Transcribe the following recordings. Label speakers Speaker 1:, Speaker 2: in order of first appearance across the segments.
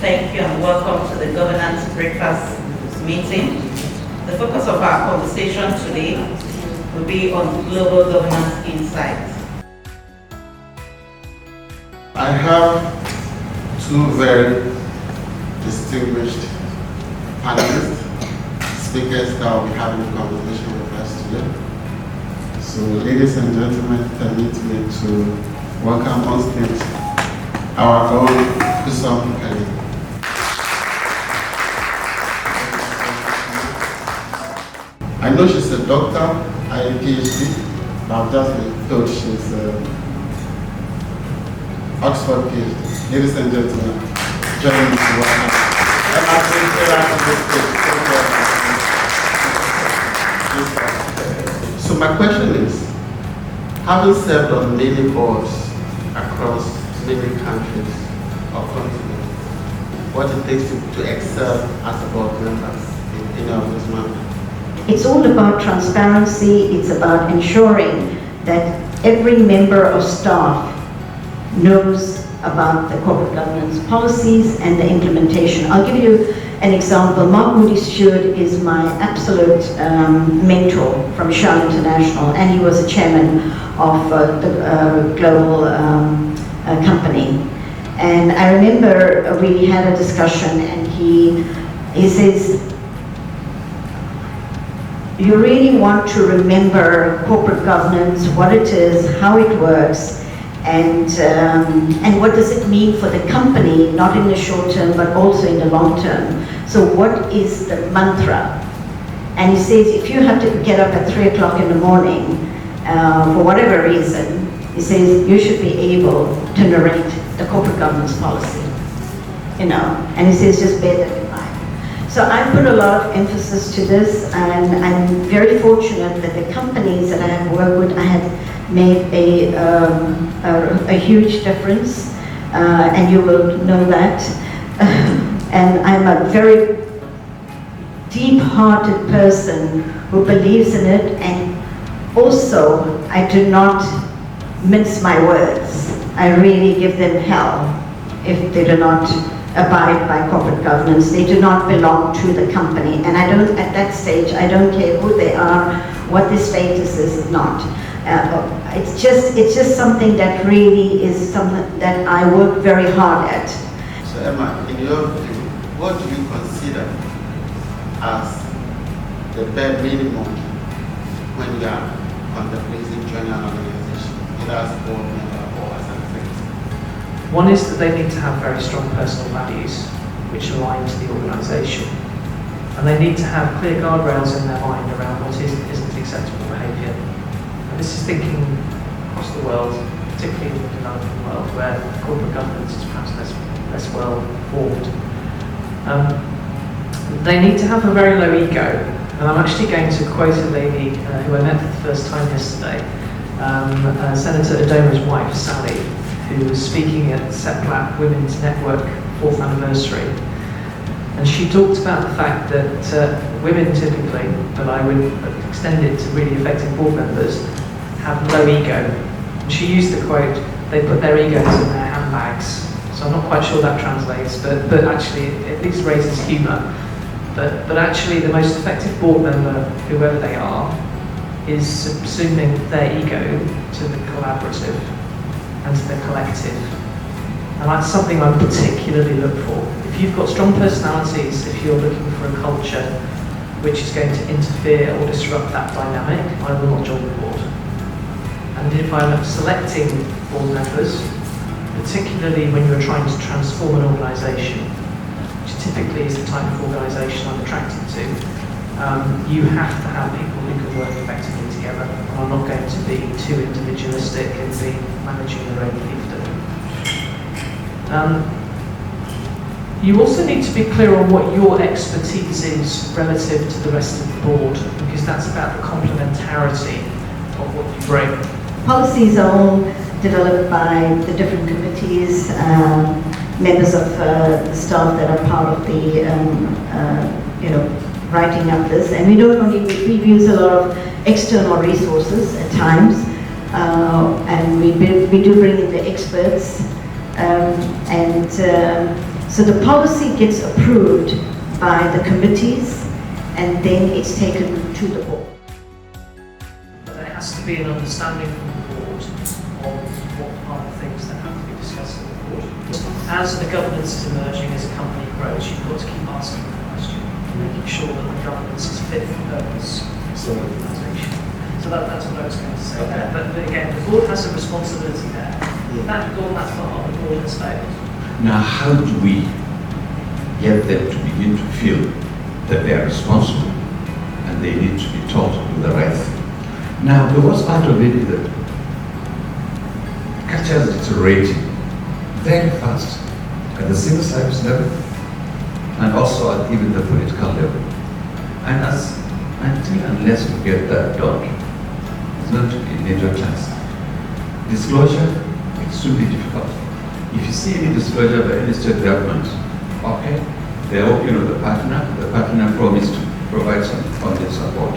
Speaker 1: thank you and welcome to the Governance Breakfast meeting. The focus of our conversation today will be on global governance insights.
Speaker 2: I have two very distinguished panelists, speakers that will be having a conversation with us today. So, ladies and gentlemen, permit me to welcome on stage our own Koosum Kalyan. I know she's a doctor, I have a PhD, but I've just been told she's Oxford PhD. Ladies and gentlemen, join me to welcome. So my question is, having served on many boards across many countries or continents, what it takes to excel as a board member in any of those matters?
Speaker 3: It's all about transparency. It's about ensuring that every member of staff knows about the corporate governance policies and the implementation. I'll give you an example. Mark Moody Stewart is my absolute mentor from Shell International, and he was a chairman of the global company. And I remember we had a discussion, and he says, you really want to remember corporate governance, what it is, how it works, and what does it mean for the company, not in the short term, but also in the long term. So what is the mantra? And he says, if you have to get up at 3 o'clock in the morning, for whatever reason, he says, you should be able to narrate the corporate governance policy, and he says, just bear that in mind. So I put a lot of emphasis to this, and I'm very fortunate that the companies that I have worked with, I have made a huge difference, and you will know that. And I'm a very deep-hearted person who believes in it, and also I do not mince my words. I really give them hell if they do not abide by corporate governance. They do not belong to the company, and I don't, at that stage, I don't care who they are, what their status is, not. It's just something that really is something that I work very hard at.
Speaker 2: So Emma, in your view, what do you consider as the bare minimum when you are contemplating joining an organization, either as a board member or as an executive?
Speaker 4: One is that they need to have very strong personal values which align to the organisation. And they need to have clear guardrails in their mind around what is and isn't acceptable behaviour. And this is thinking across the world, particularly in the developing world, where corporate governance is perhaps less well formed. They need to have a very low ego. And I'm actually going to quote a lady who I met for the first time yesterday, Senator Adoma's wife, Sally, who was speaking at SEPLAT Women's Network 4th anniversary. And she talked about the fact that women typically, but I would extend it to really effective board members, have low ego. And she used the quote, they put their egos in their handbags. So I'm not quite sure that translates, but actually it at least raises humour. But actually the most effective board member, whoever they are, is subsuming their ego to the collaborative and to the collective. And that's something I particularly look for. If you've got strong personalities, if you're looking for a culture which is going to interfere or disrupt that dynamic, I will not join the board. And if I'm selecting board members, particularly when you're trying to transform an organisation, which typically is the type of organisation I'm attracted to, you have to have people who can work effectively together. And I'm not going to be too individualistic and be managing their own fiefdom. You also need to be clear on what your expertise is relative to the rest of the board, because that's about the complementarity of what you bring.
Speaker 3: Policies are all developed by the different committees, members of the staff that are part of the, writing up this. And we don't only, we use a lot of external resources at times, and we do bring in the experts. So the policy gets approved by the committees and then it's taken to the board.
Speaker 4: But there has to be an understanding from the board of what are the things that have to be discussed in the board. As the governance is emerging, as a company grows, you've got to keep asking the question, making sure that the governance is fit for purpose for the organisation. So that's what I was going to say there. But again, the board has a responsibility there. If that gone that far, the board has failed.
Speaker 5: Now, how do we get them to begin to feel that they are responsible and they need to be taught to do the right thing? Now, the worst part of it is that culture is deteriorating very fast at the civil service level and also at even the political level. And unless we get that done, it's going to be a major chance. Disclosure, extremely difficult. If you see any disclosure by any state government, okay, they're working with the partner promised to provide some funding support.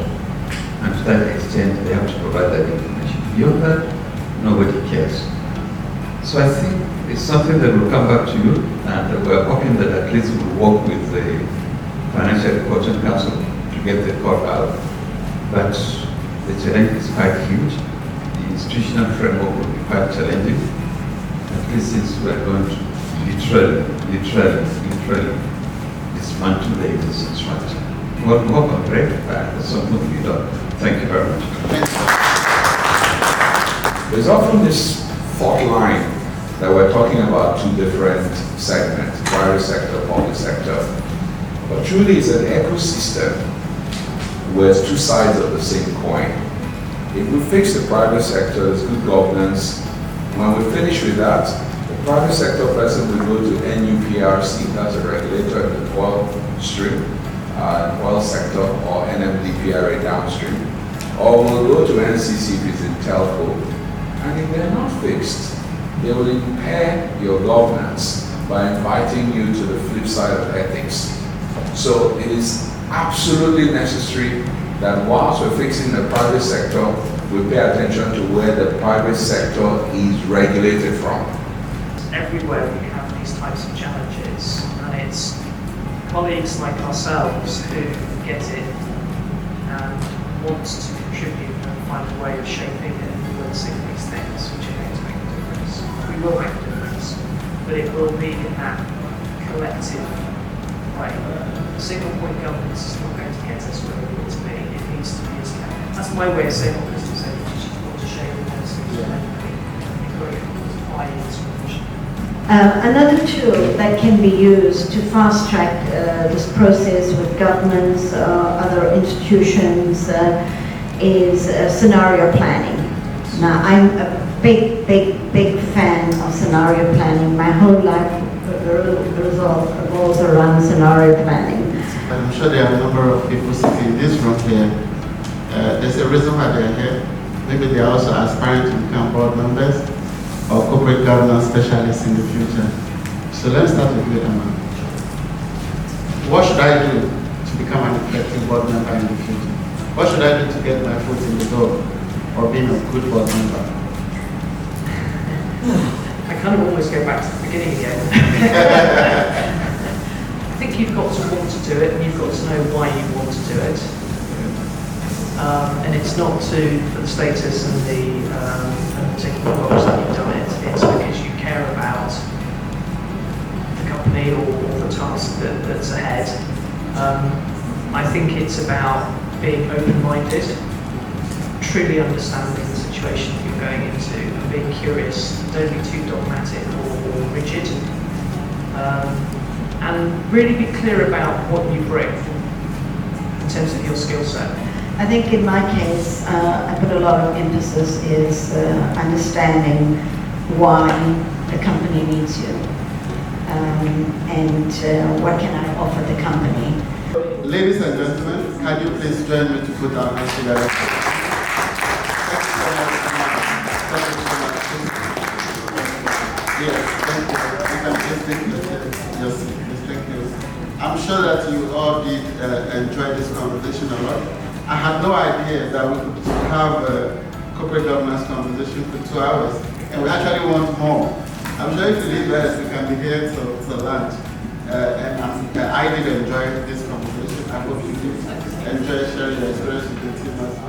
Speaker 5: And to that extent, they have to provide that information. Beyond that, nobody cares. So I think it's something that will come back to you, and we're hoping that at least we'll work with the Financial Reporting Council to get the code out. But the challenge is quite huge. The institutional framework will be quite challenging. At least since we are going to literally dismantle the existing structure. Well, we hope and pray that something will be done. Thank you very much.
Speaker 6: There's often this fault line that we're talking about two different segments, private sector, public sector. But truly it's an ecosystem where it's two sides of the same coin. If we fix the private sector, there's good governance. When we finish with that, the private sector person will go to NUPRC, that's a regulator in the oil stream, oil sector, or NMDPRA downstream, or we'll go to NCC if it's in telco. And if they're not fixed, they will impair your governance by inviting you to the flip side of ethics. So it is absolutely necessary that whilst we're fixing the private sector, we pay attention to where the private sector is regulated from.
Speaker 4: Everywhere we have these types of challenges, and it's colleagues like ourselves who get it and want to contribute and find a way of shaping and influencing these things, which are going to make a difference. We will make a difference, but it will be in that collective way. Single point governance is not going to get us where we need to be. It needs to be as that's my way of saying what Chris was saying, which is want to shape the policies and encourage people to buy into the vision.
Speaker 3: Another tool that can be used to fast track this process with governments, other institutions, is scenario planning. Now, I'm a big fan of scenario planning. My whole life revolves around scenario planning.
Speaker 2: I'm sure there are a number of people sitting in this room here. There's a reason why they're here. Maybe they're also aspiring to become board members or corporate governance specialists in the future. So let's start with you, Emma. What should I do to become an effective board member in the future? What should I do to get my foot in the door or being a good board member?
Speaker 4: I kind of always go back to the beginning again. I think you've got to want to do it, and you've got to know why you want to do it. And it's not for the status and the particular roles that you've done it. It's because you care about the company or the task that's ahead. I think it's about being open-minded, truly understanding the situation that you're going into, and being curious. Don't be too dogmatic or rigid. And really be clear about what you bring in terms of your skill set.
Speaker 3: I think in my case, I put a lot of emphasis is understanding why the company needs you and what can I offer the company.
Speaker 2: Ladies and gentlemen, can you please join me to put our hands together? Yes, thank you. You can please take your seat. Thank you. I'm sure that you all did enjoy this conversation a lot. I had no idea that we could have a corporate governance conversation for 2 hours, and we actually want more. I'm sure if you leave us, we can be here till lunch. I did enjoy this conversation. I hope you did enjoy sharing your experience with the team as